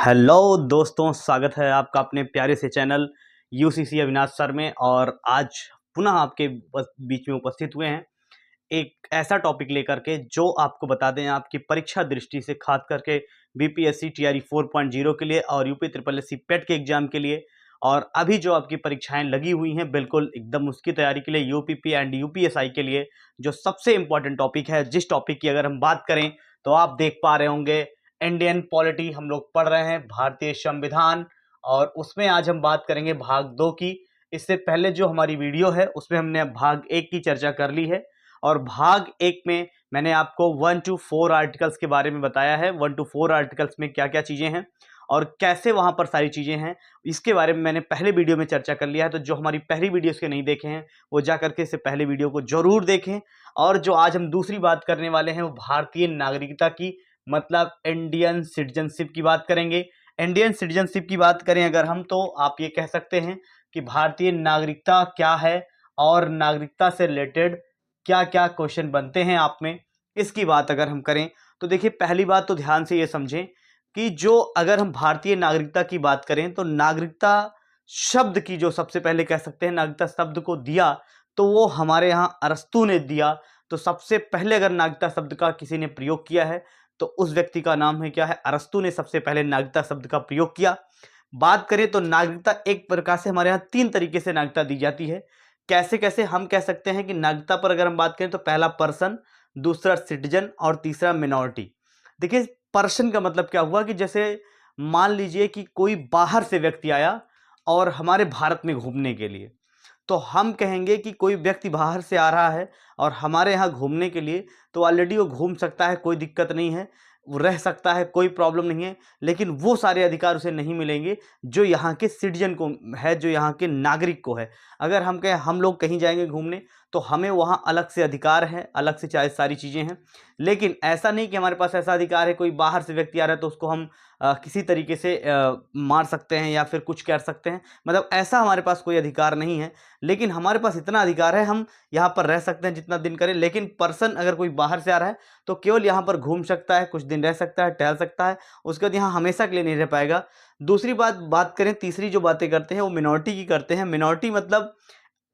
Hello दोस्तों, स्वागत है आपका अपने प्यारे से चैनल यूसीसी अविनाश सर में। और आज पुनः आपके बीच में उपस्थित हुए हैं एक ऐसा टॉपिक लेकर के जो आपको बता दें आपकी परीक्षा दृष्टि से, खास करके बीपीएससी टीआरई 4.0 के लिए और यूपी ट्रिपल एससी पेट के एग्जाम के लिए, और अभी जो आपकी परीक्षाएं लगी हुई हैं बिल्कुल एकदम उसकी तैयारी के लिए, यूपीपी एंड यूपीएसआई के लिए जो सबसे इंपॉर्टेंट टॉपिक है, जिस टॉपिक की अगर हम बात करें तो आप देख पा रहे होंगे इंडियन पॉलिटी हम लोग पढ़ रहे हैं, भारतीय संविधान। और उसमें आज हम बात करेंगे भाग 2 की। इससे पहले जो हमारी वीडियो है उसमें हमने भाग 1 की चर्चा कर ली है, और भाग 1 में मैंने आपको 1 to 4 आर्टिकल्स के बारे में बताया है। 1 to 4 आर्टिकल्स में क्या क्या चीज़ें हैं और कैसे वहाँ पर सारी चीज़ें हैं, इसके बारे में मैंने पहले वीडियो में चर्चा कर लिया है। तो जो हमारी पहली वीडियोस के नहीं देखे हैं वो जा करके इससे पहले वीडियो को जरूर देखें। और जो आज हम दूसरी बात करने वाले हैं वो भारतीय नागरिकता की, मतलब इंडियन सिटीजनशिप की बात करेंगे। इंडियन सिटीजनशिप की बात करें अगर हम, तो आप ये कह सकते हैं कि भारतीय नागरिकता क्या है और नागरिकता से रिलेटेड क्या क्या क्वेश्चन बनते हैं आप में, इसकी बात अगर हम करें तो देखिए, पहली बात तो ध्यान से ये समझें कि जो अगर हम भारतीय नागरिकता की बात करें तो नागरिकता शब्द की जो सबसे पहले कह सकते हैं नागरिकता शब्द को दिया तो वो हमारे यहाँ अरस्तू ने दिया। तो सबसे पहले अगर नागरिकता शब्द का किसी ने प्रयोग किया है तो उस व्यक्ति का नाम है क्या है, अरस्तू ने सबसे पहले नागरिकता शब्द का प्रयोग किया। बात करें तो नागरिकता एक प्रकार से हमारे यहाँ 3 तरीके से नागरिकता दी जाती है। कैसे कैसे हम कह सकते हैं कि नागरिकता पर अगर हम बात करें तो पहला पर्सन, दूसरा सिटीजन और तीसरा मिनॉरिटी। देखिए, पर्सन का मतलब क्या हुआ कि जैसे मान लीजिए कि कोई बाहर से व्यक्ति आया और हमारे भारत में घूमने के लिए, तो हम कहेंगे कि कोई व्यक्ति बाहर से आ रहा है और हमारे यहाँ घूमने के लिए, तो ऑलरेडी वो घूम सकता है, कोई दिक्कत नहीं है, वो रह सकता है, कोई प्रॉब्लम नहीं है। लेकिन वो सारे अधिकार उसे नहीं मिलेंगे जो यहाँ के सिटीजन को है, जो यहाँ के नागरिक को है। अगर हम कहें हम लोग कहीं जाएंगे घूमने तो हमें वहाँ अलग से अधिकार है, अलग से चाहे सारी चीज़ें हैं। लेकिन ऐसा नहीं कि हमारे पास ऐसा अधिकार है कोई बाहर से व्यक्ति आ रहा है तो उसको हम किसी तरीके से मार सकते हैं या फिर कुछ कर सकते हैं, मतलब ऐसा हमारे पास कोई अधिकार नहीं है। लेकिन हमारे पास इतना अधिकार है, हम यहाँ पर रह सकते हैं जितना दिन करें। लेकिन पर्सन अगर कोई बाहर से आ रहा है तो केवल यहाँ पर घूम सकता है, कुछ दिन रह सकता है, टहल सकता है, उसके बाद यहाँ हमेशा के लिए नहीं रह पाएगा। दूसरी बात करें, तीसरी जो बातें करते हैं वो मिनॉरिटी की करते हैं। मिनॉरिटी मतलब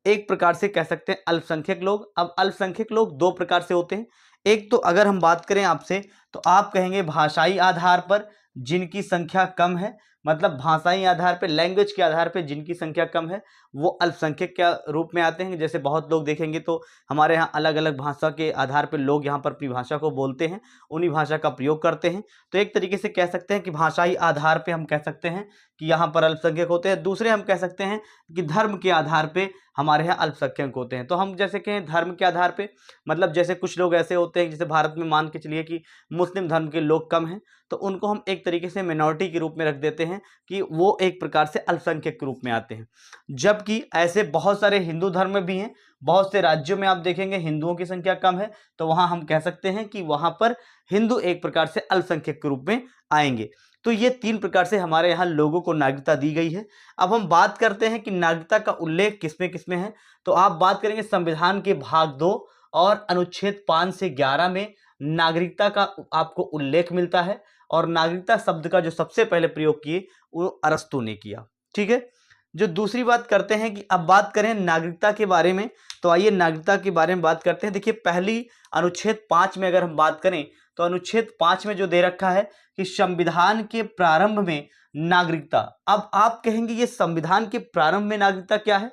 एक प्रकार से कह सकते हैं अल्पसंख्यक लोग। अब अल्पसंख्यक लोग 2 प्रकार से होते हैं। एक तो अगर हम बात करें आपसे तो आप कहेंगे भाषाई आधार पर जिनकी संख्या कम है, मतलब भाषाई आधार पे, लैंग्वेज के आधार पे जिनकी संख्या कम है वो अल्पसंख्यक के रूप में आते हैं। जैसे बहुत लोग देखेंगे तो हमारे यहाँ अलग अलग भाषा के आधार पे लोग यहाँ पर अपनी भाषा को बोलते हैं, उन्हीं भाषा का प्रयोग करते हैं। तो एक तरीके से कह सकते हैं कि भाषाई आधार पे हम कह सकते हैं कि यहाँ पर अल्पसंख्यक होते हैं। दूसरे हम कह सकते हैं कि धर्म के आधार पे हमारे यहाँ अल्पसंख्यक होते हैं। तो हम जैसे कहें धर्म के आधार पे, मतलब जैसे कुछ लोग ऐसे होते हैं जैसे भारत में मान के चलिए कि मुस्लिम धर्म के लोग कम हैं, तो उनको हम एक तरीके से मिनॉरिटी के रूप में रख देते हैं कि वो एक प्रकार से अल्पसंख्यक के रूप में आते हैं। जबकि ऐसे बहुत सारे हिंदू धर्म में भी हैं, बहुत से राज्यों में आप देखेंगे हिंदुओं की संख्या कम है, तो वहाँ हम कह सकते हैं कि वहाँ पर हिंदू एक प्रकार से अल्पसंख्यक के रूप में आएंगे। तो ये 3 प्रकार से हमारे यहाँ लोगों को नागरिकता दी गई है। अब हम बात करते हैं कि नागरिकता का उल्लेख किसमें किसमें है, तो आप बात करेंगे संविधान के भाग 2 और अनुच्छेद 5 से 11 में नागरिकता का आपको उल्लेख मिलता है। और नागरिकता शब्द का जो सबसे पहले प्रयोग किए वो अरस्तू ने किया। ठीक है, जो दूसरी बात करते हैं कि अब बात करें नागरिकता के बारे में, तो आइए नागरिकता के बारे में बात करते हैं। देखिए, पहली अनुच्छेद 5 में अगर हम बात करें तो अनुच्छेद 5 में जो दे रखा है कि संविधान के प्रारंभ में नागरिकता। अब आप कहेंगे ये संविधान के प्रारंभ में नागरिकता क्या है,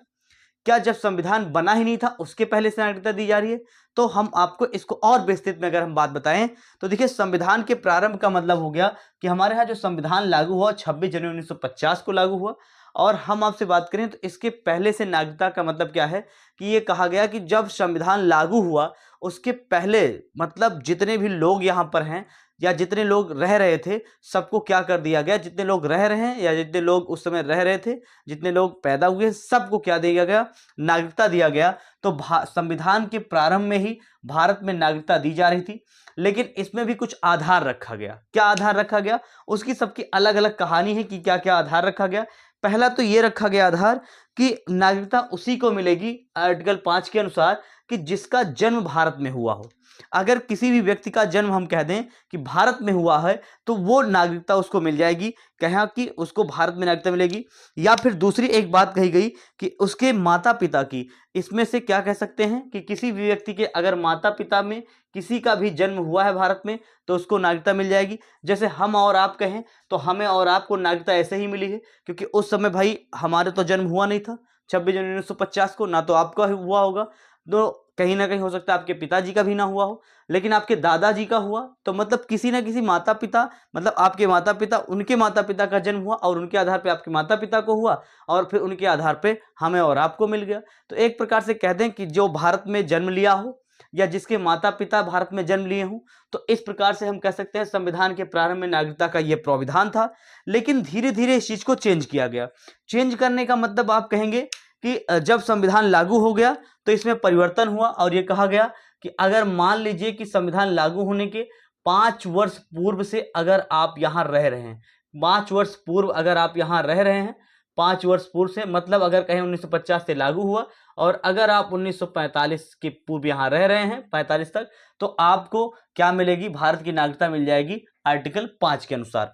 क्या जब संविधान बना ही नहीं था उसके पहले से नागरिकता दी जा रही है? तो हम आपको इसको और विस्तृत में अगर हम बात बताएं तो देखिए, संविधान के प्रारंभ का मतलब हो गया कि हमारे यहाँ जो संविधान लागू हुआ 26 जनवरी 1950 को लागू हुआ। और हम आपसे बात करें तो इसके पहले से नागरिकता का मतलब क्या है कि ये कहा गया कि जब संविधान लागू हुआ उसके पहले, मतलब जितने भी लोग यहाँ पर हैं या जितने लोग रह रहे थे सबको क्या कर दिया गया, जितने लोग रह रहे हैं या जितने लोग उस समय रह रहे थे, जितने लोग पैदा हुए, सबको क्या दिया गया, नागरिकता दिया गया। तो संविधान के प्रारंभ में ही भारत में नागरिकता दी जा रही थी। लेकिन इसमें भी कुछ आधार रखा गया। क्या आधार रखा गया, उसकी सबकी अलग अलग कहानी है कि क्या क्या आधार रखा गया। पहला तो ये रखा गया आधार कि नागरिकता उसी को मिलेगी आर्टिकल 5 के अनुसार कि जिसका जन्म भारत में हुआ हो। अगर किसी भी व्यक्ति का जन्म हम कह दें कि भारत में हुआ है तो वो नागरिकता उसको मिल जाएगी, कहा कि उसको भारत में नागरिकता मिलेगी। या फिर दूसरी एक बात कही गई कि उसके माता पिता की, इसमें से क्या कह सकते हैं कि किसी भी व्यक्ति के अगर माता पिता में किसी का भी जन्म हुआ है भारत में तो उसको नागरिकता मिल जाएगी। जैसे हम और आप कहें तो हमें और आपको नागरिकता ऐसे ही मिली है क्योंकि उस समय भाई हमारे तो जन्म हुआ नहीं था 26 जनवरी 1950 को, ना तो आपका हुआ होगा, तो कहीं ना कहीं हो सकता है आपके पिताजी का भी ना हुआ हो, लेकिन आपके दादाजी का हुआ। तो मतलब किसी ना किसी माता पिता, मतलब आपके माता पिता, उनके माता पिता का जन्म हुआ और उनके आधार पे आपके माता पिता को हुआ और फिर उनके आधार पे हमें और आपको मिल गया। तो एक प्रकार से कह दें कि जो भारत में जन्म लिया हो या जिसके माता पिता भारत में जन्म लिए हों, तो इस प्रकार से हम कह सकते हैं संविधान के प्रारंभ में नागरिकता का यह प्राविधान था। लेकिन धीरे धीरे इस चीज को चेंज किया गया। चेंज करने का मतलब आप कहेंगे कि जब संविधान लागू हो गया तो इसमें परिवर्तन हुआ और ये कहा गया कि अगर मान लीजिए कि संविधान लागू होने के 5 वर्ष पूर्व से अगर आप यहाँ रह रहे हैं, 5 वर्ष पूर्व अगर आप यहाँ रह रहे हैं, 5 वर्ष पूर्व से मतलब अगर कहें 1950 से लागू हुआ और अगर आप 1945 के पूर्व यहाँ रह रहे हैं 45 तक, तो आपको क्या मिलेगी, भारत की नागरिकता मिल जाएगी आर्टिकल 5 के अनुसार।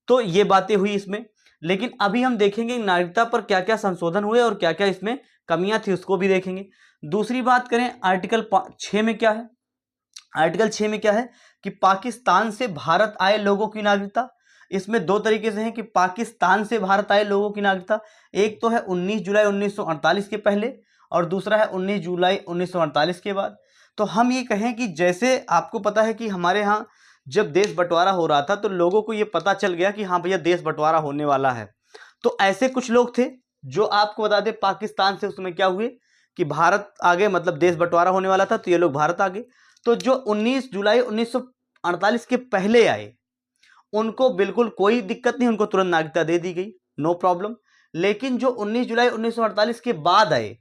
तो ये बातें हुई इसमें। लेकिन अभी हम देखेंगे नागरिकता पर क्या क्या संशोधन हुए और क्या क्या इसमें कमियां थी उसको भी देखेंगे। दूसरी बात करें आर्टिकल 6 में क्या है। आर्टिकल 6 में क्या है कि पाकिस्तान से भारत आए लोगों की नागरिकता। इसमें दो तरीके से है कि पाकिस्तान से भारत आए लोगों की नागरिकता, एक तो है 19 जुलाई 1948 के पहले और दूसरा है 19 जुलाई 1948 के बाद। तो हम ये कहें कि जैसे आपको पता है कि हमारे यहाँ जब देश बंटवारा हो रहा था तो लोगों को ये पता चल गया कि हाँ भैया देश बंटवारा होने वाला है, तो ऐसे कुछ लोग थे जो आपको बता दें पाकिस्तान से उसमें क्या हुए कि भारत आ गए, मतलब देश बंटवारा होने वाला था तो ये लोग भारत आ गए। तो जो 19 जुलाई 1948 के पहले आए उनको बिल्कुल कोई दिक्कत नहीं, उनको तुरंत नागरिकता दे दी गई, नो प्रॉब्लम। लेकिन जो 19 जुलाई 1948 के बाद आए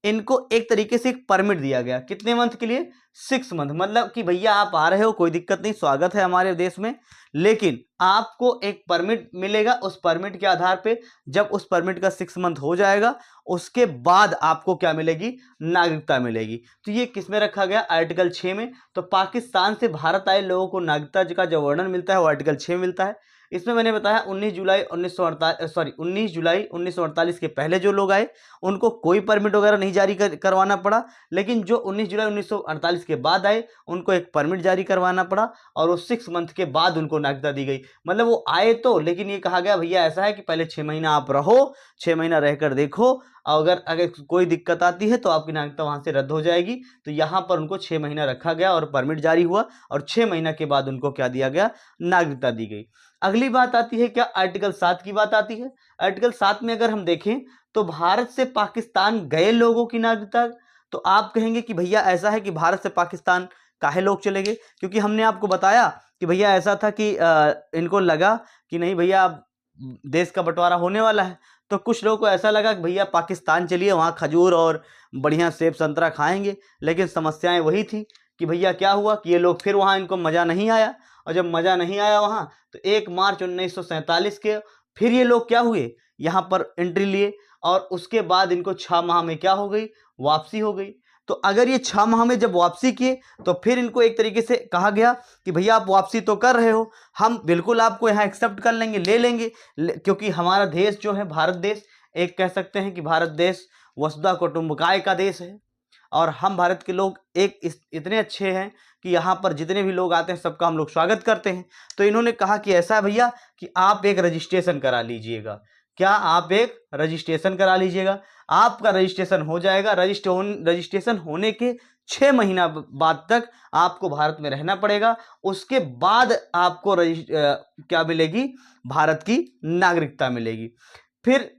इनको एक तरीके से एक परमिट दिया गया, कितने मंथ के लिए, 6 मंथ। मतलब कि भैया आप आ रहे हो कोई दिक्कत नहीं, स्वागत है हमारे देश में, लेकिन आपको एक परमिट मिलेगा। उस परमिट के आधार पे जब उस परमिट का 6 मंथ हो जाएगा उसके बाद आपको क्या मिलेगी, नागरिकता मिलेगी। तो ये किस में रखा गया, आर्टिकल 6 में। तो पाकिस्तान से भारत आए लोगों को नागरिकता का जो वर्णन मिलता है वो आर्टिकल 6 में मिलता है। इसमें मैंने बताया 19 जुलाई 1948 के पहले जो लोग आए उनको कोई परमिट वगैरह नहीं जारी करवाना पड़ा, लेकिन जो 19 जुलाई 1948 के बाद आए उनको एक परमिट जारी करवाना पड़ा और वो 6 मंथ के बाद उनको नागरिकता दी गई। मतलब वो आए तो, लेकिन ये कहा गया भैया ऐसा है कि पहले 6 महीना आप रहो, 6 महीना रहकर देखो, अगर कोई दिक्कत आती है तो आपकी नागरिकता वहां से रद्द हो जाएगी। तो यहाँ पर उनको 6 महीना रखा गया और परमिट जारी हुआ और 6 महीना के बाद उनको क्या दिया गया, नागरिकता दी गई। अगली बात आती है क्या, आर्टिकल 7 की बात आती है। आर्टिकल 7 में अगर हम देखें तो भारत से पाकिस्तान गए लोगों की नागरिकता। तो आप कहेंगे कि भैया ऐसा है कि भारत से पाकिस्तान काहे लोग चले गए, क्योंकि हमने आपको बताया कि भैया ऐसा था कि इनको लगा कि नहीं भैया अब देश का बंटवारा होने वाला है, तो कुछ लोगों को ऐसा लगा कि भैया पाकिस्तान चलिए वहाँ खजूर और बढ़िया सेब संतरा खाएंगे। लेकिन समस्याएं वही थी कि भैया क्या हुआ कि ये लोग फिर वहाँ इनको मज़ा नहीं आया, और जब मज़ा नहीं आया वहाँ तो 1 मार्च 1947 के फिर ये लोग क्या हुए, यहाँ पर एंट्री लिए और उसके बाद इनको 6 माह में क्या हो गई, वापसी हो गई। तो अगर ये 6 माह में जब वापसी किए तो फिर इनको एक तरीके से कहा गया कि भैया आप वापसी तो कर रहे हो, हम बिल्कुल आपको यहाँ एक्सेप्ट कर लेंगे, ले लेंगे, क्योंकि हमारा देश जो है भारत देश, एक कह सकते हैं कि भारत देश वसुधा कुटुंबकाय का देश है और हम भारत के लोग इतने अच्छे हैं कि यहाँ पर जितने भी लोग आते हैं सबका हम लोग स्वागत करते हैं। तो इन्होंने कहा कि ऐसा है भैया कि आप एक रजिस्ट्रेशन करा लीजिएगा। क्या, आप एक रजिस्ट्रेशन करा लीजिएगा, आपका रजिस्ट्रेशन हो जाएगा। रजिस्ट्रेशन होने के 6 महीना बाद तक आपको भारत में रहना पड़ेगा, उसके बाद आपको क्या मिलेगी, भारत की नागरिकता मिलेगी। फिर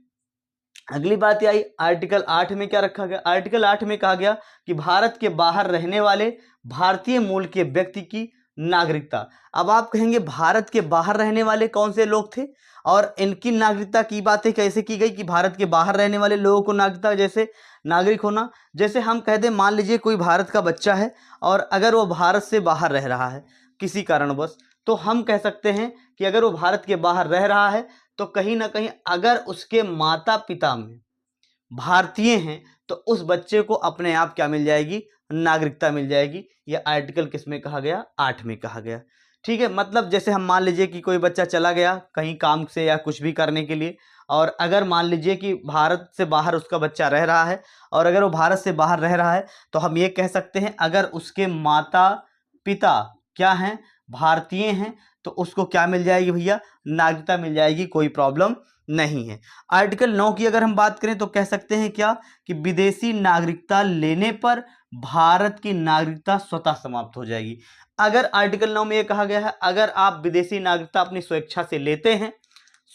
अगली बात आई आर्टिकल 8 में क्या रखा गया। आर्टिकल 8 में कहा गया कि भारत के बाहर रहने वाले भारतीय मूल के व्यक्ति की नागरिकता। अब आप कहेंगे भारत के बाहर रहने वाले कौन से लोग थे और इनकी नागरिकता की बातें कैसे की गई कि भारत के बाहर रहने वाले लोगों को नागरिकता, जैसे नागरिक होना, जैसे हम कह दें मान लीजिए कोई भारत का बच्चा है और अगर वो भारत से बाहर रह रहा है किसी कारणवश, तो हम कह सकते हैं कि अगर वो भारत के बाहर रह रहा है तो कहीं ना कहीं अगर उसके माता पिता में भारतीय हैं तो उस बच्चे को अपने आप क्या मिल जाएगी, नागरिकता मिल जाएगी। ये आर्टिकल किस में कहा गया, 8 में कहा गया। ठीक है, मतलब जैसे हम मान लीजिए कि कोई बच्चा चला गया कहीं काम से या कुछ भी करने के लिए, और अगर मान लीजिए कि भारत से बाहर उसका बच्चा रह रहा है, और अगर वो भारत से बाहर रह रहा है तो हम ये कह सकते हैं अगर उसके माता पिता क्या हैं, भारतीय हैं, तो उसको क्या मिल जाएगी भैया, नागरिकता मिल जाएगी, कोई प्रॉब्लम नहीं है। आर्टिकल 9 की अगर हम बात करें तो कह सकते हैं क्या कि विदेशी नागरिकता लेने पर भारत की नागरिकता स्वतः समाप्त हो जाएगी। अगर आर्टिकल 9 में यह कहा गया है अगर आप विदेशी नागरिकता अपनी स्वेच्छा से लेते हैं,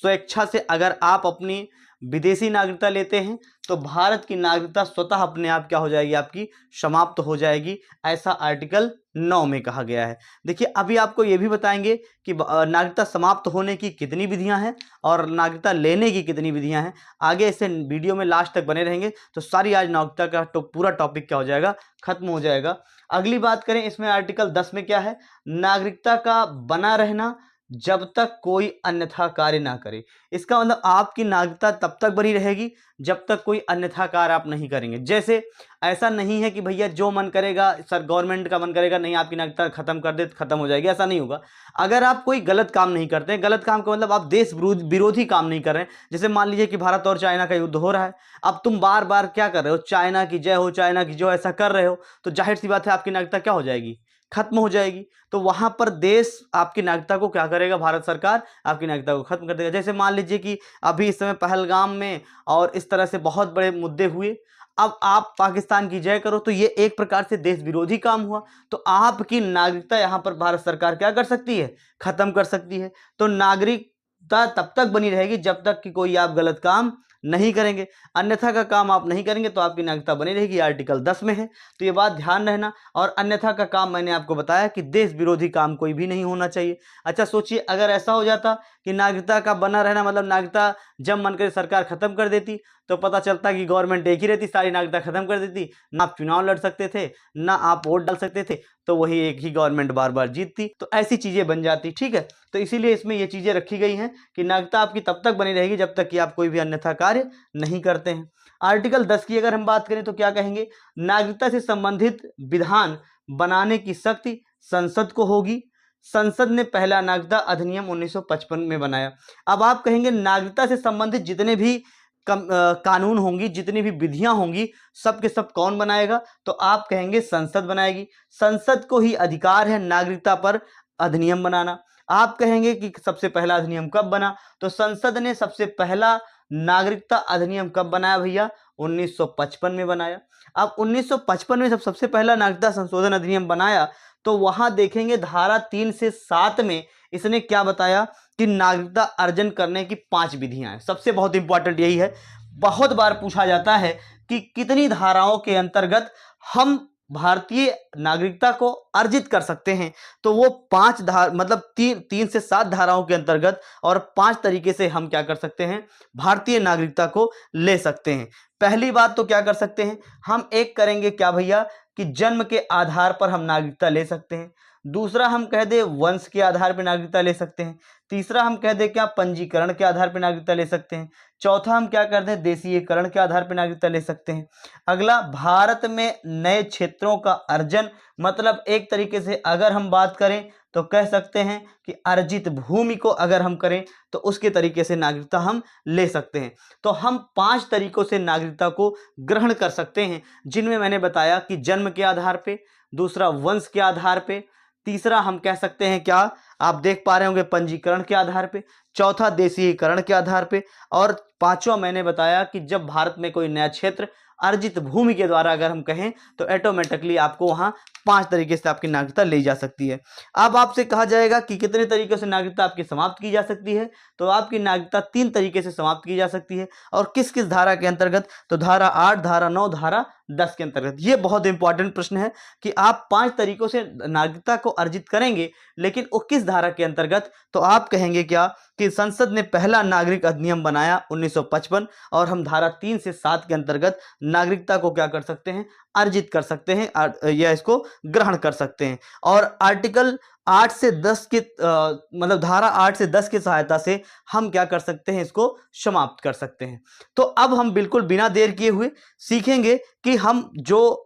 स्वेच्छा से अगर आप अपनी विदेशी नागरिकता लेते हैं तो भारत की नागरिकता स्वतः अपने आप क्या हो जाएगी, आपकी समाप्त हो जाएगी, ऐसा आर्टिकल 9 में कहा गया है। देखिए अभी आपको ये भी बताएंगे कि नागरिकता समाप्त होने की कितनी विधियां हैं और नागरिकता लेने की कितनी विधियां हैं। आगे इसे वीडियो में लास्ट तक बने रहेंगे तो सारी आज नागरिकता का पूरा टॉपिक क्या हो जाएगा, खत्म हो जाएगा। अगली बात करें इसमें आर्टिकल 10 में क्या है, नागरिकता का बना रहना जब तक कोई अन्यथा कार्य ना करे। इसका मतलब आपकी नागरिकता तब तक बनी रहेगी जब तक कोई अन्यथा कार्य आप नहीं करेंगे। जैसे ऐसा नहीं है कि भैया जो मन करेगा, सर गवर्नमेंट का मन करेगा नहीं आपकी नागरिकता खत्म कर दे तो खत्म हो जाएगी, ऐसा नहीं होगा। अगर आप कोई गलत काम नहीं करते हैं, गलत काम का मतलब आप देश विरोधी काम नहीं कर रहे हैं। जैसे मान लीजिए कि भारत और चाइना का युद्ध हो रहा है, अब तुम बार बार क्या कर रहे हो, चाइना की जय हो, चाइना की जो, ऐसा कर रहे हो तो जाहिर सी बात है आपकी नागरिकता क्या हो जाएगी, खत्म हो जाएगी। तो वहां पर देश आपकी नागरिकता को क्या करेगा, भारत सरकार आपकी नागरिकता को खत्म कर देगा। जैसे मान लीजिए कि अभी इस समय पहलगाम में और इस तरह से बहुत बड़े मुद्दे हुए, अब आप पाकिस्तान की जय करो तो ये एक प्रकार से देश विरोधी काम हुआ, तो आपकी नागरिकता यहां पर भारत सरकार क्या कर सकती है, खत्म कर सकती है। तो नागरिकता तब तक बनी रहेगी जब तक कि कोई आप गलत काम नहीं करेंगे, अन्यथा का काम आप नहीं करेंगे तो आपकी नागरिकता बनी रहेगी, आर्टिकल 10 में है। तो ये बात ध्यान रहना। और अन्यथा का काम मैंने आपको बताया कि देश विरोधी काम कोई भी नहीं होना चाहिए। अच्छा सोचिए अगर ऐसा हो जाता कि नागरिकता का बना रहना मतलब नागरिकता जब मन करे सरकार खत्म कर देती, तो पता चलता कि गवर्नमेंट एक ही रहती, सारी नागरिकता खत्म कर देती, ना आप चुनाव लड़ सकते थे, ना आप वोट डाल सकते थे, तो वही एक ही गवर्नमेंट बार बार जीतती, तो ऐसी चीजें बन जाती। ठीक है, तो इसीलिए इसमें ये चीजें रखी गई हैं कि नागरिकता आपकी तब तक बनी रहेगी जब तक कि आप कोई भी अन्यथा कार्य नहीं करते हैं। आर्टिकल 10 की अगर हम बात करें तो क्या कहेंगे, नागरिकता से संबंधित विधान बनाने की शक्ति संसद को होगी। संसद ने पहला नागरिकता अधिनियम 1955 में बनाया। अब आप कहेंगे नागरिकता से संबंधित जितने भी कानून होंगी, जितनी भी विधियां होंगी, सब के सब कौन बनाएगा, तो आप कहेंगे संसद बनाएगी। संसद को ही अधिकार है नागरिकता पर अधिनियम बनाना। आप कहेंगे कि सबसे पहला अधिनियम कब बना, तो संसद ने सबसे पहला नागरिकता अधिनियम कब बनाया भैया, 1955 में बनाया। अब 1955 में जब सबसे पहला नागरिकता संशोधन अधिनियम बनाया तो वहां देखेंगे धारा 3 से 7 में इसने क्या बताया कि नागरिकता अर्जन करने की 5 विधियां हैं। सबसे बहुत इंपॉर्टेंट यही है, बहुत बार पूछा जाता है कि कितनी धाराओं के अंतर्गत हम भारतीय नागरिकता को अर्जित कर सकते हैं, तो वो 5 मतलब 3 से 7 धाराओं के अंतर्गत और 5 तरीके से हम क्या कर सकते हैं, भारतीय नागरिकता को ले सकते हैं। पहली बात तो क्या कर सकते हैं, हम एक करेंगे क्या भैया कि जन्म के आधार पर हम नागरिकता ले सकते हैं। दूसरा हम कह दे वंश के आधार पर नागरिकता ले सकते हैं। तीसरा हम कह दे क्या पंजीकरण के आधार पर नागरिकता ले सकते हैं। चौथा हम क्या कर दें, देशीयकरण के आधार पर नागरिकता ले सकते हैं। अगला भारत में नए क्षेत्रों का अर्जन, मतलब एक तरीके से अगर हम बात करें तो कह सकते हैं कि अर्जित भूमि को अगर हम करें तो उसके तरीके से नागरिकता हम ले सकते हैं। तो हम 5 तरीकों से नागरिकता को ग्रहण कर सकते हैं, जिनमें मैंने बताया कि जन्म के आधार पे, दूसरा वंश के आधार पे, तीसरा हम कह सकते हैं क्या, आप देख पा रहे होंगे पंजीकरण के आधार पे, चौथा देशीयकरण के आधार पे, और पांचवा मैंने बताया कि जब भारत में कोई नया क्षेत्र अर्जित भूमि के द्वारा अगर हम कहें तो ऑटोमेटिकली आपको वहां 5 तरीके से आपकी नागरिकता ली जा सकती है। अब आपसे कहा जाएगा कि कितने तरीके से नागरिकता आपकी समाप्त की जा सकती है, तो आपकी नागरिकता 3 तरीके से समाप्त की जा सकती है। और किस किस धारा के अंतर्गत, तो धारा 8, धारा 9, धारा 10 के अंतर्गत। ये बहुत इंपॉर्टेंट प्रश्न है कि आप 5 तरीकों से नागरिकता को अर्जित करेंगे, लेकिन वो किस धारा के अंतर्गत, तो आप कहेंगे क्या कि संसद ने पहला नागरिक अधिनियम बनाया 1955 और हम धारा 3 से 7 के अंतर्गत नागरिकता को क्या कर सकते हैं, अर्जित कर सकते हैं या इसको ग्रहण कर सकते हैं। और आर्टिकल 8 से 10 के मतलब धारा 8 से 10 की सहायता से हम क्या कर सकते हैं, इसको समाप्त कर सकते हैं। तो अब हम बिल्कुल बिना देर किए हुए सीखेंगे कि हम जो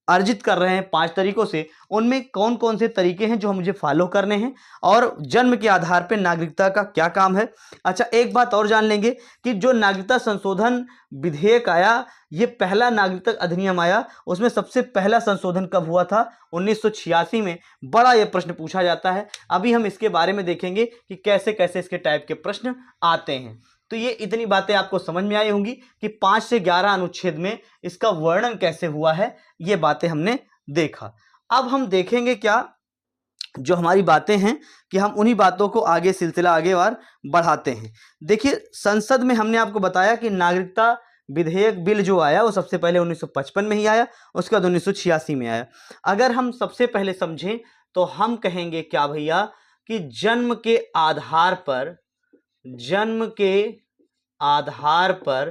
अर्जित कर रहे हैं 5 तरीकों से, उनमें कौन कौन से तरीके हैं जो मुझे फॉलो करने हैं, और जन्म के आधार पर नागरिकता का क्या काम है। अच्छा, एक बात और जान लेंगे कि जो नागरिकता संशोधन विधेयक आया, ये पहला नागरिकता अधिनियम आया, उसमें सबसे पहला संशोधन कब हुआ था? 1986 में। बड़ा ये प्रश्न पूछा जाता है। अभी हम इसके बारे में देखेंगे कि कैसे कैसे इसके टाइप के प्रश्न आते हैं। तो ये इतनी बातें आपको समझ में आई होंगी कि 5 से 11 अनुच्छेद में इसका वर्णन कैसे हुआ है, ये बातें हमने देखा। अब हम देखेंगे क्या जो हमारी बातें हैं कि हम उन्हीं बातों को आगे सिलसिला आगे बार बढ़ाते हैं। देखिए, संसद में हमने आपको बताया कि नागरिकता विधेयक बिल जो आया वो सबसे पहले 1955 में ही आया, उसके बाद 1986 में आया। अगर हम सबसे पहले समझें तो हम कहेंगे क्या भैया कि जन्म के आधार पर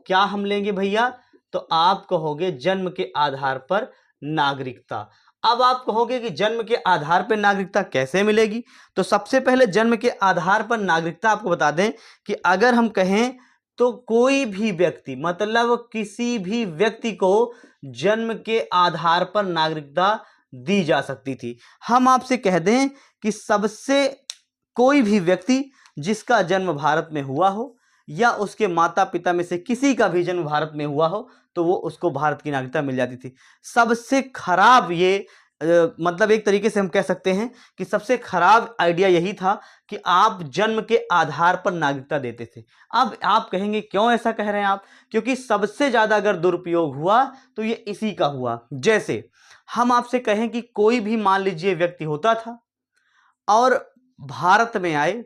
क्या हम लेंगे भैया? तो आप कहोगे जन्म के आधार पर नागरिकता। अब आप कहोगे कि जन्म के आधार पर नागरिकता कैसे मिलेगी? तो सबसे पहले जन्म के आधार पर नागरिकता आपको बता दें कि अगर हम कहें तो कोई भी व्यक्ति, मतलब किसी भी व्यक्ति को जन्म के आधार पर नागरिकता दी जा सकती थी। हम आपसे कह दें कि सबसे कोई भी व्यक्ति जिसका जन्म भारत में हुआ हो या उसके माता पिता में से किसी का भी जन्म भारत में हुआ हो तो वो उसको भारत की नागरिकता मिल जाती थी। सबसे खराब ये मतलब एक तरीके से हम कह सकते हैं कि सबसे खराब आइडिया यही था कि आप जन्म के आधार पर नागरिकता देते थे। अब आप कहेंगे क्यों ऐसा कह रहे हैं आप? क्योंकि सबसे ज्यादा अगर दुरुपयोग हुआ तो ये इसी का हुआ। जैसे हम आपसे कहें कि कोई भी मान लीजिए व्यक्ति होता था और भारत में आए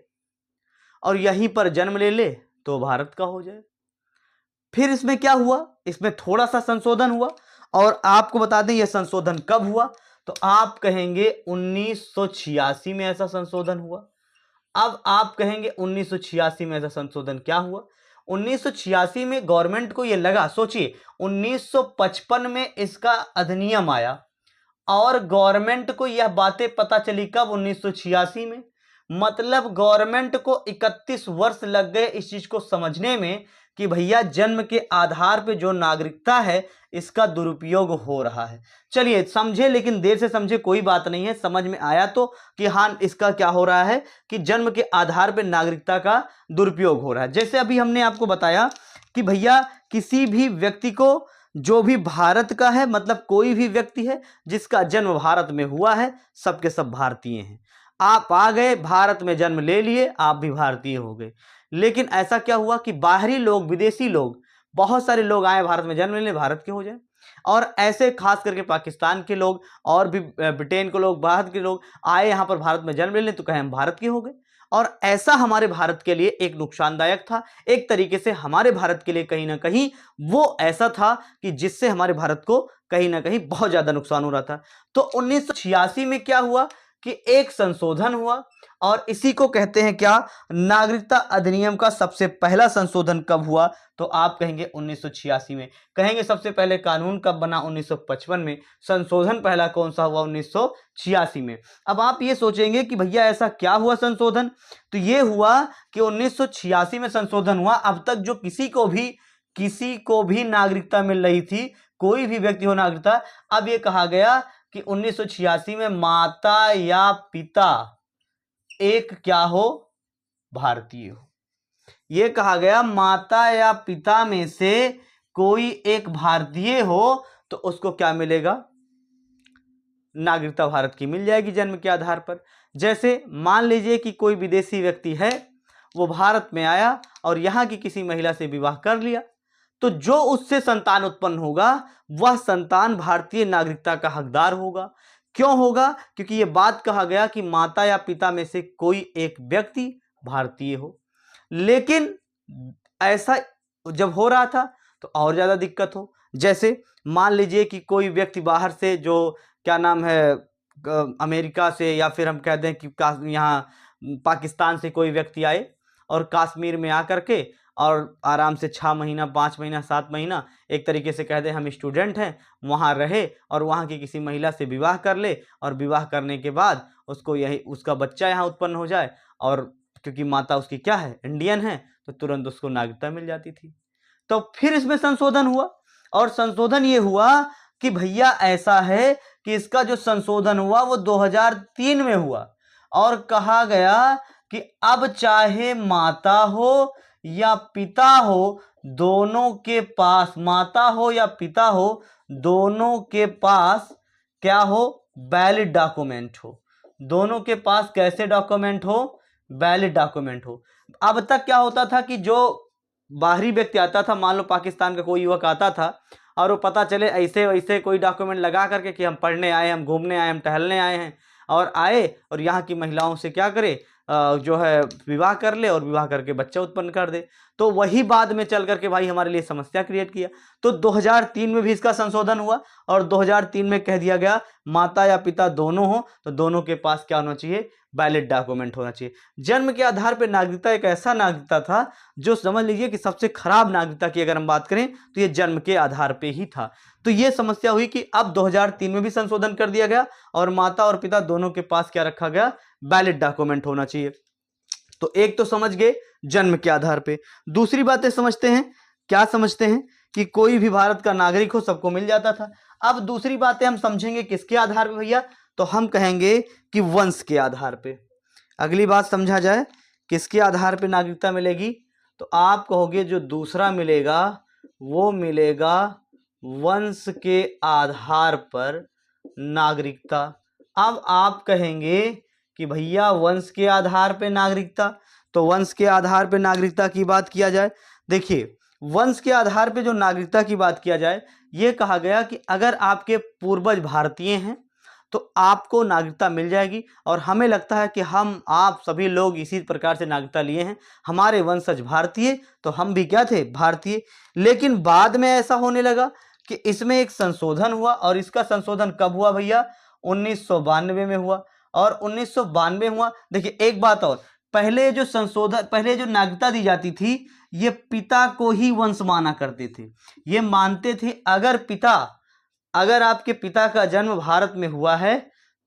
और यहीं पर जन्म ले ले तो भारत का हो जाए। फिर इसमें क्या हुआ? इसमें थोड़ा सा संशोधन हुआ, और आपको बता दें यह संशोधन कब हुआ? तो आप कहेंगे 1986 में ऐसा संशोधन हुआ। अब आप कहेंगे 1986 में ऐसा संशोधन क्या हुआ? 1986 में गवर्नमेंट को यह लगा, सोचिए 1955 में इसका अधिनियम आया और गवर्नमेंट को यह बातें पता चली कब? 1986 में। मतलब गवर्नमेंट को 31 वर्ष लग गए इस चीज को समझने में कि भैया जन्म के आधार पे जो नागरिकता है इसका दुरुपयोग हो रहा है। चलिए समझे, लेकिन देर से समझे कोई बात नहीं है, समझ में आया तो कि हाँ इसका क्या हो रहा है कि जन्म के आधार पे नागरिकता का दुरुपयोग हो रहा है। जैसे अभी हमने आपको बताया कि भैया किसी भी व्यक्ति को जो भी भारत का है, मतलब कोई भी व्यक्ति है जिसका जन्म भारत में हुआ है, सबके सब भारतीय हैं। आप आ गए, भारत में जन्म ले लिए, आप भी भारतीय हो गए। लेकिन ऐसा क्या हुआ कि बाहरी लोग, विदेशी लोग, बहुत सारे लोग आए भारत में जन्म लेने, भारत के हो जाए। और ऐसे खास करके पाकिस्तान के लोग और भी ब्रिटेन के लोग, बाहर के लोग आए यहाँ पर भारत में जन्म लेने तो कहे हम भारत के हो गए। और ऐसा हमारे भारत के लिए एक नुकसानदायक था। एक तरीके से हमारे भारत के लिए कहीं ना कहीं वो ऐसा था कि जिससे हमारे भारत को कहीं ना कहीं बहुत ज्यादा नुकसान हो रहा था। तो 1986 में क्या हुआ कि एक संशोधन हुआ, और इसी को कहते हैं क्या? नागरिकता अधिनियम का सबसे पहला संशोधन कब हुआ? तो आप कहेंगे 1986 में। कहेंगे सबसे पहले कानून कब बना? 1955 में। संशोधन पहला कौन सा हुआ? 1986 में। अब आप ये सोचेंगे कि भैया ऐसा क्या हुआ संशोधन? तो ये हुआ कि 1986 में संशोधन हुआ। अब तक जो किसी को भी नागरिकता मिल रही थी, कोई भी व्यक्ति हो नागरिकता, अब ये कहा गया कि 1986 में माता या पिता एक क्या हो? भारतीय हो। यह कहा गया माता या पिता में से कोई एक भारतीय हो तो उसको क्या मिलेगा? नागरिकता भारत की मिल जाएगी जन्म के आधार पर। जैसे मान लीजिए कि कोई विदेशी व्यक्ति है, वो भारत में आया और यहां की किसी महिला से विवाह कर लिया, तो जो उससे संतान उत्पन्न होगा वह संतान भारतीय नागरिकता का हकदार होगा। क्यों होगा? क्योंकि यह बात कहा गया कि माता या पिता में से कोई एक व्यक्ति भारतीय हो। लेकिन ऐसा जब हो रहा था तो और ज्यादा दिक्कत हो। जैसे मान लीजिए कि कोई व्यक्ति बाहर से, जो क्या नाम है, अमेरिका से, या फिर हम कहते हैं कि यहाँ पाकिस्तान से कोई व्यक्ति आए और कश्मीर में आकर के और आराम से 6 महीना, 5 महीना, 7 महीना एक तरीके से कह दें हम स्टूडेंट हैं, वहाँ रहे और वहाँ की किसी महिला से विवाह कर ले, और विवाह करने के बाद उसको यही उसका बच्चा यहाँ उत्पन्न हो जाए, और क्योंकि माता उसकी क्या है, इंडियन है, तो तुरंत उसको नागरिकता मिल जाती थी। तो फिर इसमें संशोधन हुआ, और संशोधन ये हुआ कि भैया ऐसा है कि इसका जो संशोधन हुआ वो 2003 में हुआ, और कहा गया कि अब चाहे माता हो या पिता हो, दोनों के पास, माता हो या पिता हो, दोनों के पास क्या हो, वैलिड डॉक्यूमेंट हो। दोनों के पास कैसे डॉक्यूमेंट हो, वैलिड डॉक्यूमेंट हो। अब तक क्या होता था कि जो बाहरी व्यक्ति आता था, मान लो पाकिस्तान का कोई युवक आता था, और वो पता चले ऐसे वैसे कोई डॉक्यूमेंट लगा करके कि हम पढ़ने आए, हम घूमने आए, हम टहलने आए हैं, और आए और यहाँ की महिलाओं से क्या करे, जो है विवाह कर ले, और विवाह करके बच्चा उत्पन्न कर दे, तो वही बाद में चल करके भाई हमारे लिए समस्या क्रिएट किया। तो 2003 में भी इसका संशोधन हुआ, और 2003 में कह दिया गया माता या पिता दोनों हो तो दोनों के पास क्या होना चाहिए, वैलिड डॉक्यूमेंट होना चाहिए। जन्म के आधार पर नागरिकता एक ऐसा नागरिकता था जो समझ लीजिए कि सबसे खराब नागरिकता की अगर हम बात करें तो ये जन्म के आधार पे ही था। तो ये समस्या हुई कि अब 2003 में भी संशोधन कर दिया गया, और माता और पिता दोनों के पास क्या रखा गया, वैलिड डॉक्यूमेंट होना चाहिए। तो एक तो समझ गए जन्म के आधार पे। दूसरी बातें समझते हैं, क्या समझते हैं कि कोई भी भारत का नागरिक हो सबको मिल जाता था। अब दूसरी बातें हम समझेंगे किसके आधार पे भैया, तो हम कहेंगे कि वंश के आधार पे। अगली बात समझा जाए किसके आधार पे नागरिकता मिलेगी, तो आप कहोगे जो दूसरा मिलेगा वो मिलेगा वंश के आधार पर नागरिकता। अब आप कहेंगे कि भैया वंश के आधार पे नागरिकता, तो वंश के आधार पे नागरिकता की बात किया जाए, देखिए वंश के आधार पे जो नागरिकता की बात किया जाए, ये कहा गया कि अगर आपके पूर्वज भारतीय हैं तो आपको नागरिकता मिल जाएगी। और हमें लगता है कि हम आप सभी लोग इसी प्रकार से नागरिकता लिए हैं, हमारे वंशज भारतीय, तो हम भी क्या थे, भारतीय। लेकिन बाद में ऐसा होने लगा कि इसमें एक संशोधन हुआ, और इसका संशोधन कब हुआ भैया, 1992 में हुआ। और 1992 हुआ, देखिए एक बात और, पहले जो संशोधन, पहले जो नागरिकता दी जाती थी, ये पिता को ही वंश माना करते थे। ये मानते थे अगर आपके पिता का जन्म भारत में हुआ है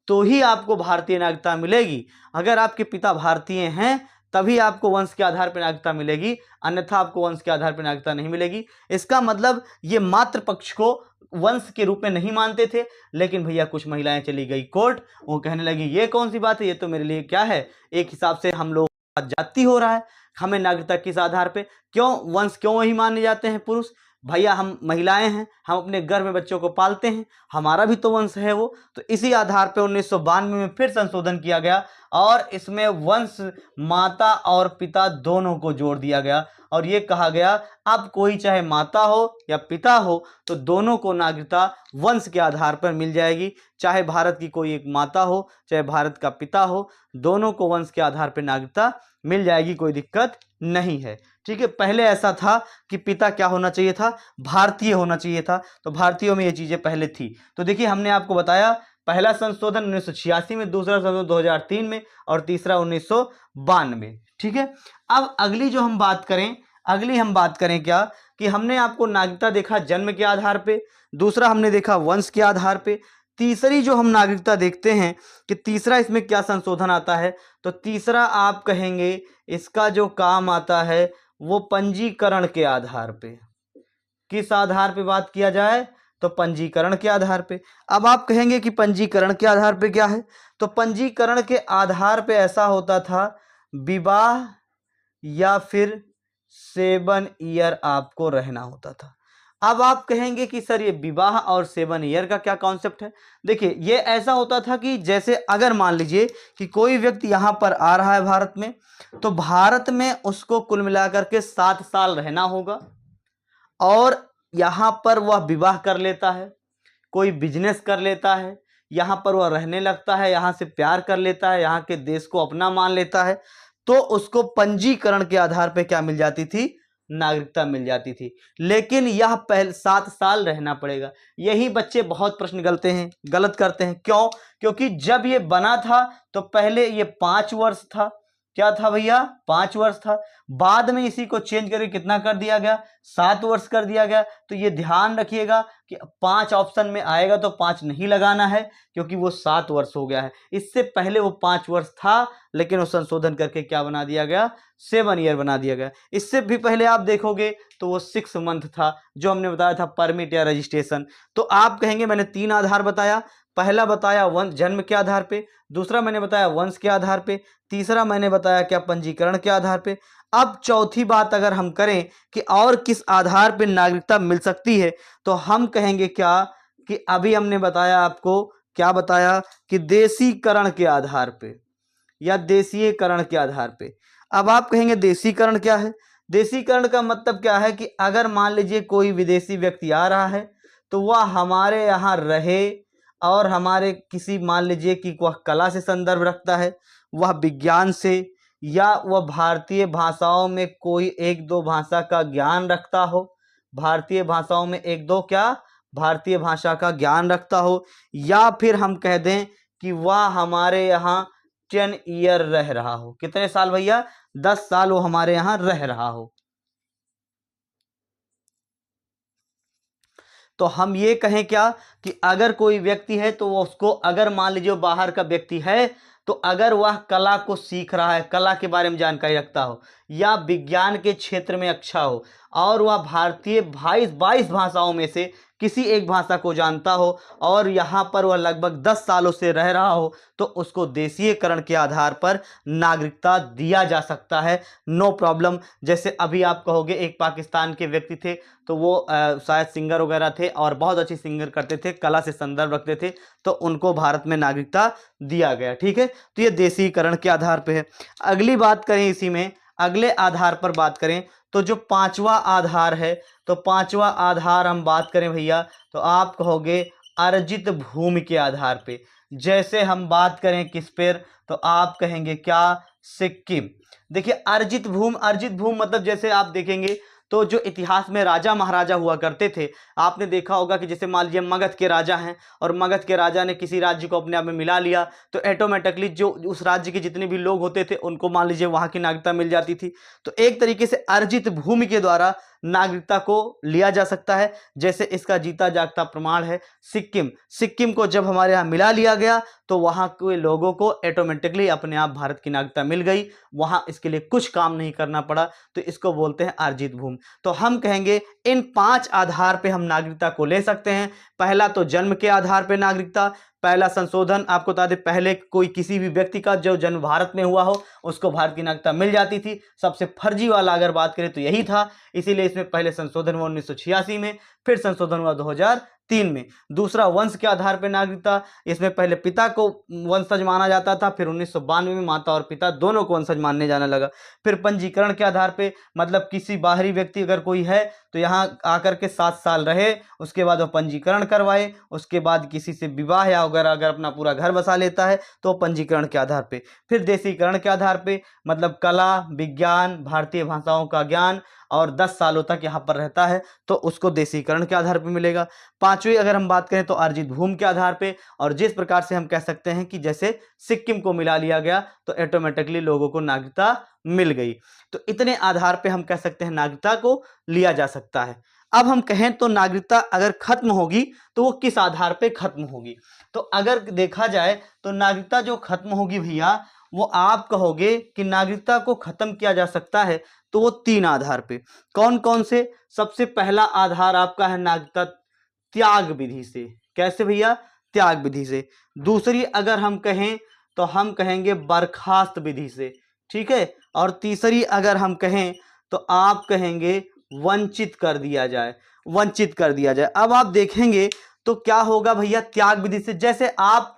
तो ही आपको भारतीय नागरिकता मिलेगी। अगर आपके पिता भारतीय हैं तभी आपको वंश के आधार पर नागरिकता मिलेगी, अन्यथा आपको वंश के आधार पर नागरिकता नहीं मिलेगी। इसका मतलब ये मातृ पक्ष को वंश के रूप में नहीं मानते थे। लेकिन भैया कुछ महिलाएं चली गई कोर्ट, वो कहने लगी ये कौन सी बात है, ये तो मेरे लिए क्या है, एक हिसाब से हम लोग जाति हो रहा है, हमें नागरिकता किस आधार पे, क्यों वंश क्यों वही माने जाते हैं पुरुष, भैया हम महिलाएं हैं, हम अपने गर्भ में बच्चों को पालते हैं, हमारा भी तो वंश है वो। तो इसी आधार पे 1992 में फिर संशोधन किया गया, और इसमें वंश माता और पिता दोनों को जोड़ दिया गया, और ये कहा गया अब कोई चाहे माता हो या पिता हो तो दोनों को नागरिकता वंश के आधार पर मिल जाएगी। चाहे भारत की कोई एक माता हो, चाहे भारत का पिता हो, दोनों को वंश के आधार पर नागरिकता मिल जाएगी, कोई दिक्कत नहीं है। ठीक है, पहले ऐसा था कि पिता क्या होना चाहिए था, भारतीय होना चाहिए था। तो भारतीयों में ये चीजें पहले थी। तो देखिए हमने आपको बताया पहला संशोधन 1986 में, दूसरा संशोधन 2003 में, और तीसरा 1992। ठीक है, अब अगली हम बात करें क्या, कि हमने आपको नागरिकता देखा जन्म के आधार पे, दूसरा हमने देखा वंश के आधार पे, तीसरी जो हम नागरिकता देखते हैं कि तीसरा इसमें क्या संशोधन आता है, तो तीसरा आप कहेंगे इसका जो काम आता है वो पंजीकरण के आधार पे। किस आधार पे बात किया जाए, तो पंजीकरण के आधार पे। अब आप कहेंगे कि पंजीकरण के आधार पे क्या है, तो पंजीकरण के आधार पे ऐसा होता था, विवाह या फिर 7 ईयर आपको रहना होता था। अब आप कहेंगे कि सर ये विवाह और 7 ईयर का क्या कॉन्सेप्ट है। देखिए ये ऐसा होता था कि जैसे अगर मान लीजिए कि कोई व्यक्ति यहाँ पर आ रहा है भारत में, तो भारत में उसको कुल मिलाकर के 7 साल रहना होगा, और यहाँ पर वह विवाह कर लेता है, कोई बिजनेस कर लेता है, यहाँ पर वह रहने लगता है, यहाँ से प्यार कर लेता है, यहाँ के देश को अपना मान लेता है, तो उसको पंजीकरण के आधार पर क्या मिल जाती थी, नागरिकता मिल जाती थी। लेकिन यह पहले 7 साल रहना पड़ेगा। यही बच्चे बहुत प्रश्न गलत करते हैं। क्यों? क्योंकि जब ये बना था तो पहले ये 5 वर्ष था, क्या था भैया, 5 वर्ष था। बाद में इसी को चेंज करके कितना कर दिया गया, 7 वर्ष कर दिया गया। तो ये ध्यान रखिएगा कि 5 ऑप्शन में आएगा तो 5 नहीं लगाना है, क्योंकि वो 7 वर्ष हो गया है। इससे पहले वो 5 वर्ष था, लेकिन वो संशोधन करके क्या बना दिया गया, 7 ईयर बना दिया गया। इससे भी पहले आप देखोगे तो वो 6 मंथ था, जो हमने बताया था परमिट या रजिस्ट्रेशन। तो आप कहेंगे मैंने 3 आधार बताया, पहला बताया वंश जन्म के आधार पे, दूसरा मैंने बताया वंश के आधार पे, तीसरा मैंने बताया क्या पंजीकरण के आधार पे। अब चौथी बात अगर हम करें कि और किस आधार पे नागरिकता मिल सकती है, तो हम कहेंगे क्या कि अभी हमने बताया आपको, क्या बताया कि देशीकरण के आधार पे या देशीयकरण के आधार पे। अब आप कहेंगे देशीकरण क्या है। देशीकरण का मतलब क्या है कि अगर मान लीजिए कोई विदेशी व्यक्ति आ रहा है तो वह हमारे यहाँ रहे और हमारे किसी, मान लीजिए कि वह कला से संदर्भ रखता है, वह विज्ञान से, या वह भारतीय भाषाओं में कोई 1-2 भाषा का ज्ञान रखता हो, भारतीय भाषाओं में 1-2 क्या भारतीय भाषा का ज्ञान रखता हो, या फिर हम कह दें कि वह हमारे यहाँ 10 ईयर रह रहा हो। कितने साल भैया, 10 साल वो हमारे यहाँ रह रहा हो। तो हम ये कहें क्या कि अगर कोई व्यक्ति है तो वो उसको, अगर मान लीजिए बाहर का व्यक्ति है, तो अगर वह कला को सीख रहा है, कला के बारे में जानकारी रखता हो, या विज्ञान के क्षेत्र में अच्छा हो, और वह भारतीय 22 भाषाओं में से किसी एक भाषा को जानता हो, और यहाँ पर वह लगभग 10 सालों से रह रहा हो, तो उसको देशीयकरण के आधार पर नागरिकता दिया जा सकता है, नो प्रॉब्लम। जैसे अभी आप कहोगे एक पाकिस्तान के व्यक्ति थे, तो वो शायद सिंगर वगैरह थे और बहुत अच्छी सिंगर करते थे, कला से संदर्भ रखते थे, तो उनको भारत में नागरिकता दिया गया। ठीक है, तो ये देशीकरण के आधार पे है। अगली बात करें, इसी में अगले आधार पर बात करें तो जो 5वां आधार है, तो 5वां आधार हम बात करें भैया, तो आप कहोगे अर्जित भूमि के आधार पे। जैसे हम बात करें किस पर, तो आप कहेंगे क्या, सिक्किम। देखिए अर्जित भूमि मतलब जैसे आप देखेंगे तो जो इतिहास में राजा महाराजा हुआ करते थे, आपने देखा होगा कि जैसे मान लीजिए मगध के राजा हैं, और मगध के राजा ने किसी राज्य को अपने आप में मिला लिया, तो ऑटोमेटिकली जो उस राज्य के जितने भी लोग होते थे उनको मान लीजिए वहाँ की नागरिकता मिल जाती थी। तो एक तरीके से अर्जित भूमि के द्वारा नागरिकता को लिया जा सकता है। जैसे इसका जीता जागता प्रमाण है सिक्किम को जब हमारे यहाँ मिला लिया गया, तो वहाँ के लोगों को ऑटोमेटिकली अपने आप भारत की नागरिकता मिल गई, वहाँ इसके लिए कुछ काम नहीं करना पड़ा, तो इसको बोलते हैं अर्जित भूमि। तो हम कहेंगे इन 5 आधार पे हम नागरिकता को ले सकते हैं। पहला तो जन्म के आधार पे नागरिकता, पहला संशोधन, आपको बता दें पहले कोई किसी भी व्यक्ति का जो जन्म भारत में हुआ हो उसको भारत की नागरिकता मिल जाती थी। सबसे फर्जी वाला अगर बात करें तो यही था, इसीलिए इसमें पहले संशोधन हुआ 1986 में, फिर संशोधन हुआ 2003 में। दूसरा वंश के आधार पर नागरिकता, इसमें पहले पिता को वंशज माना जाता था, फिर 1992 में माता और पिता दोनों को वंशज मानने जाने लगा। फिर पंजीकरण के आधार पे, मतलब किसी बाहरी व्यक्ति अगर कोई है तो यहाँ आकर के 7 साल रहे, उसके बाद वो पंजीकरण करवाए, उसके बाद किसी से विवाह या वगैरह अगर अपना पूरा घर बसा लेता है तो पंजीकरण के आधार पे। फिर देशीकरण के आधार पे, मतलब कला, विज्ञान, भारतीय भाषाओं का ज्ञान, और 10 सालों तक यहाँ पर रहता है तो उसको देशीकरण के आधार पर मिलेगा। 5वीं अगर हम बात करें तो अर्जित भूमि के आधार पे, और जिस प्रकार से हम कह सकते हैं कि जैसे सिक्किम को मिला लिया गया तो ऑटोमेटिकली लोगों को नागरिकता मिल गई। तो इतने आधार पे हम कह सकते हैं नागरिकता को लिया जा सकता है। अब हम कहें तो नागरिकता अगर खत्म होगी तो वो किस आधार पे खत्म होगी, तो अगर देखा जाए तो नागरिकता जो खत्म होगी भैया, वो आप कहोगे कि नागरिकता को खत्म किया जा सकता है तो वो 3 आधार पे। कौन कौन से? सबसे पहला आधार आपका है नागरिकता त्याग विधि से। कैसे भैया? त्याग विधि से। दूसरी अगर हम कहें तो हम कहेंगे बर्खास्त विधि से, ठीक है। और तीसरी अगर हम कहें तो आप कहेंगे वंचित कर दिया जाए, वंचित कर दिया जाए। अब आप देखेंगे तो क्या होगा भैया, त्याग विधि से, जैसे आप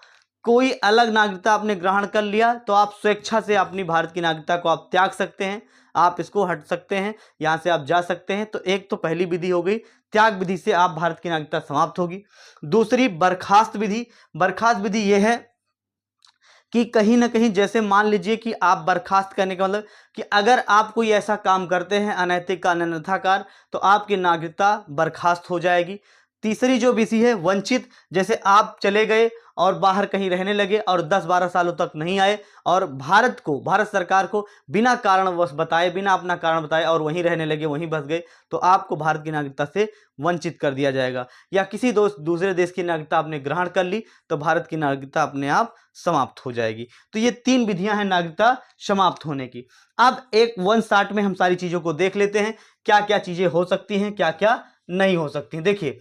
कोई अलग नागरिकता आपने ग्रहण कर लिया तो आप स्वेच्छा से अपनी भारत की नागरिकता को आप त्याग सकते हैं, आप इसको हट सकते हैं, यहां से आप जा सकते हैं। तो एक तो पहली विधि हो गई, त्याग विधि से आप भारत की नागरिकता समाप्त होगी। दूसरी बर्खास्त विधि। बर्खास्त विधि यह है कि कहीं ना कहीं जैसे मान लीजिए कि आप बर्खास्त करने का मतलब कि अगर आप कोई ऐसा काम करते हैं अनैतिक का, अनन्यथाकार, तो आपकी नागरिकता बर्खास्त हो जाएगी। तीसरी जो बीसी है वंचित, जैसे आप चले गए और बाहर कहीं रहने लगे और 10-12 सालों तक नहीं आए और भारत सरकार को बिना कारणवश बताए, बिना अपना कारण बताए और वहीं रहने लगे, वहीं बस गए, तो आपको भारत की नागरिकता से वंचित कर दिया जाएगा। या किसी दूसरे देश की नागरिकता आपने ग्रहण कर ली तो भारत की नागरिकता अपने आप समाप्त हो जाएगी। तो ये 3 विधियां हैं नागरिकता समाप्त होने की। अब एक वन शॉट में हम सारी चीजों को देख लेते हैं, क्या क्या चीजें हो सकती हैं, क्या क्या नहीं हो सकती। देखिए,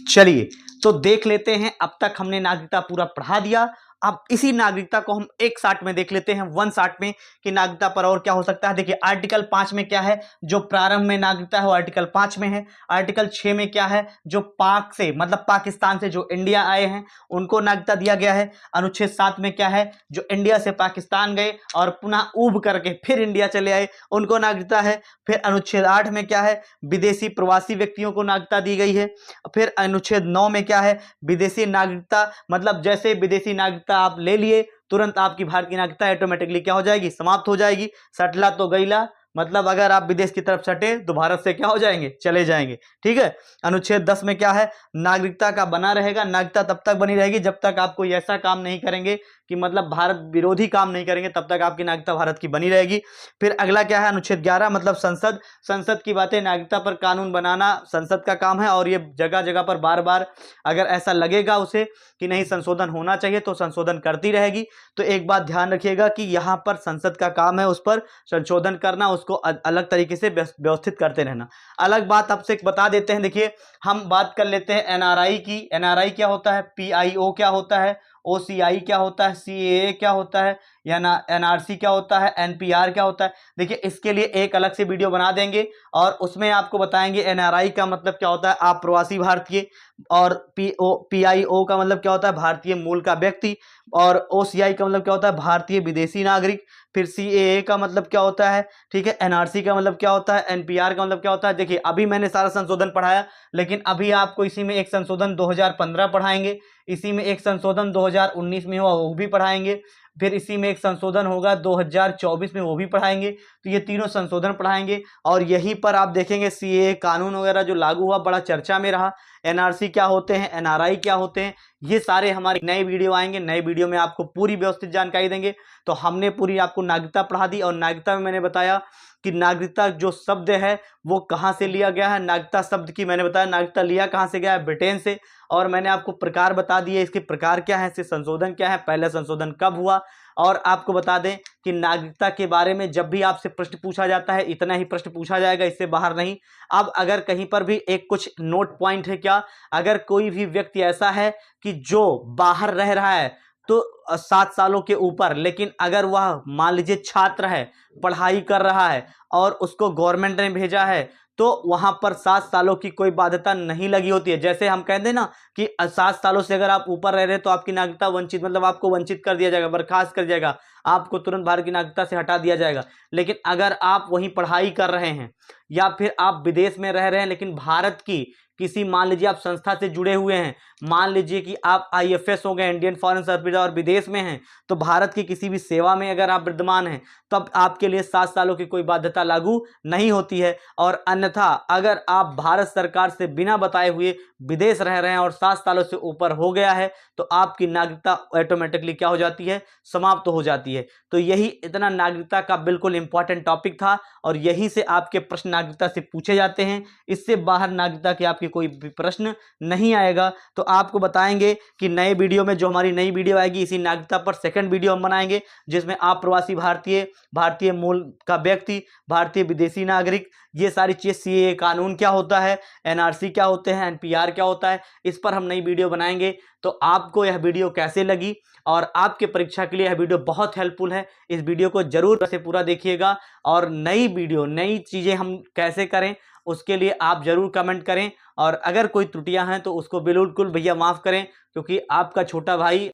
चलिए तो देख लेते हैं। अब तक हमने नागरिकता पूरा पढ़ा दिया। अब इसी नागरिकता को हम एक शॉट में देख लेते हैं, वन शॉट में, कि नागरिकता पर और क्या हो सकता है। देखिए, आर्टिकल 5 में क्या है, जो प्रारंभ में नागरिकता है वो आर्टिकल 5 में है। आर्टिकल 6 में क्या है, जो पाक से मतलब पाकिस्तान से जो इंडिया आए हैं उनको नागरिकता दिया गया है। अनुच्छेद 7 में क्या है, जो इंडिया से पाकिस्तान गए और पुनः ऊब करके फिर इंडिया चले आए उनको नागरिकता है। फिर अनुच्छेद 8 में क्या है, विदेशी प्रवासी व्यक्तियों को नागरिकता दी गई है। फिर अनुच्छेद 9 में क्या है, विदेशी नागरिकता, मतलब जैसे विदेशी नागरिकता आप ले लिए तुरंत आपकी भारत की नागरिकता ऑटोमेटिकली क्या हो जाएगी, समाप्त हो जाएगी। सटला तो गईला, मतलब अगर आप विदेश की तरफ सटे तो भारत से क्या हो जाएंगे, चले जाएंगे। ठीक है। अनुच्छेद 10 में क्या है, नागरिकता का बना रहेगा, नागरिकता तब तक बनी रहेगी जब तक आप कोई ऐसा काम नहीं करेंगे कि मतलब भारत विरोधी काम नहीं करेंगे, तब तक आपकी नागरिकता भारत की बनी रहेगी। फिर अगला क्या है, अनुच्छेद 11, मतलब संसद की बातें, नागरिकता पर कानून बनाना संसद का काम है और ये जगह जगह पर बार बार अगर ऐसा लगेगा उसे कि नहीं संशोधन होना चाहिए तो संशोधन करती रहेगी। तो एक बात ध्यान रखिएगा कि यहाँ पर संसद का काम है उस पर संशोधन करना, उसको अलग तरीके से व्यवस्थित करते रहना। अलग बात आपसे एक बता देते हैं। देखिए, हम बात कर लेते हैं एनआरआई की। एनआरआई क्या होता है, पीआईओ क्या होता है, ओसीआई क्या होता है, सीएए क्या होता है, या ना एनआरसी क्या होता है, एनपीआर क्या होता है। देखिए, इसके लिए एक अलग से वीडियो बना देंगे और उसमें आपको बताएंगे एनआरआई का मतलब क्या होता है, आप प्रवासी भारतीय, और पीआईओ का मतलब क्या होता है, भारतीय मूल का व्यक्ति, और ओसीआई का मतलब क्या होता है, भारतीय विदेशी नागरिक। फिर सीएए का मतलब क्या होता है, ठीक है, एनआरसी का मतलब क्या होता है, एनपीआर का मतलब क्या होता है। देखिए, अभी मैंने सारा संशोधन पढ़ाया, लेकिन अभी आपको इसी में एक संशोधन 2015 पढ़ाएंगे, इसी में एक संशोधन 2019 में हुआ वो भी पढ़ाएंगे, फिर इसी में एक संशोधन होगा 2024 में वो भी पढ़ाएंगे। तो ये तीनों संशोधन पढ़ाएंगे और यहीं पर आप देखेंगे सीएए कानून वगैरह जो लागू हुआ बड़ा चर्चा में रहा। एनआरसी क्या होते हैं, एनआरआई क्या होते हैं, ये सारे हमारे नए वीडियो आएंगे। नए वीडियो में आपको पूरी व्यवस्थित जानकारी देंगे। तो हमने पूरी आपको नागरिकता पढ़ा दी और नागरिकता में मैंने बताया कि नागरिकता जो शब्द है वो कहाँ से लिया गया है। नागरिकता शब्द की मैंने बताया नागरिकता लिया कहाँ से गया है, ब्रिटेन से। और मैंने आपको प्रकार बता दिए, इसके प्रकार क्या है, इससे संशोधन क्या है, पहला संशोधन कब हुआ। और आपको बता दें कि नागरिकता के बारे में जब भी आपसे प्रश्न पूछा जाता है इतना ही प्रश्न पूछा जाएगा, इससे बाहर नहीं। अब अगर कहीं पर भी एक कुछ नोट पॉइंट है क्या, अगर कोई भी व्यक्ति ऐसा है कि जो बाहर रह रहा है तो 7 सालों के ऊपर, लेकिन अगर वह मान लीजिए छात्र है, पढ़ाई कर रहा है और उसको गवर्नमेंट ने भेजा है तो वहां पर 7 सालों की कोई बाध्यता नहीं लगी होती है। जैसे हम कहते हैं ना कि 7 सालों से अगर आप ऊपर रह रहे हैं तो आपकी नागरिकता वंचित, मतलब आपको वंचित कर दिया जाएगा, बर्खास्त कर जाएगा, आपको तुरंत भारत की नागरिकता से हटा दिया जाएगा। लेकिन अगर आप वहीं पढ़ाई कर रहे हैं या फिर आप विदेश में रह रहे हैं लेकिन भारत की किसी, मान लीजिए आप संस्था से जुड़े हुए हैं, मान लीजिए कि आप आईएफएस हो गए, इंडियन फॉरेन सर्विस, और विदेश में हैं, तो भारत की किसी भी सेवा में अगर आप विद्यमान हैं तब आपके लिए 7 सालों की कोई बाध्यता लागू नहीं होती है। और अन्यथा अगर आप भारत सरकार से बिना बताए हुए विदेश रह रहे हैं और 7 सालों से ऊपर हो गया है तो आपकी नागरिकता ऑटोमेटिकली क्या हो जाती है, समाप्त हो जाती है। तो यही इतना नागरिकता का बिल्कुल इंपॉर्टेंट टॉपिक था और यही से आपके प्रश्न नागरिकता से पूछे जाते हैं। इससे बाहर नागरिकता के आपके कोई भी प्रश्न नहीं आएगा। तो आपको बताएंगे कि नए वीडियो में, जो हमारी नई वीडियो आएगी इसी नागरिकता पर, सेकंड वीडियो हम बनाएंगे जिसमें आप प्रवासी भारतीय, भारतीय मूल का व्यक्ति, भारतीय विदेशी नागरिक, ये सारी चीज, सीएए कानून क्या होता है, एनआरसी क्या होते हैं, एनपीआर क्या होता है, इस पर हम नई वीडियो बनाएंगे। तो आपको यह वीडियो कैसे लगी, और आपके परीक्षा के लिए यह वीडियो बहुत हेल्पफुल है, इस वीडियो को जरूर से पूरा देखिएगा। और नई वीडियो, नई चीजें हम कैसे करें उसके लिए आप जरूर कमेंट करें, और अगर कोई त्रुटियां हैं तो उसको बिल्कुल भैया माफ करें, क्योंकि आपका छोटा भाई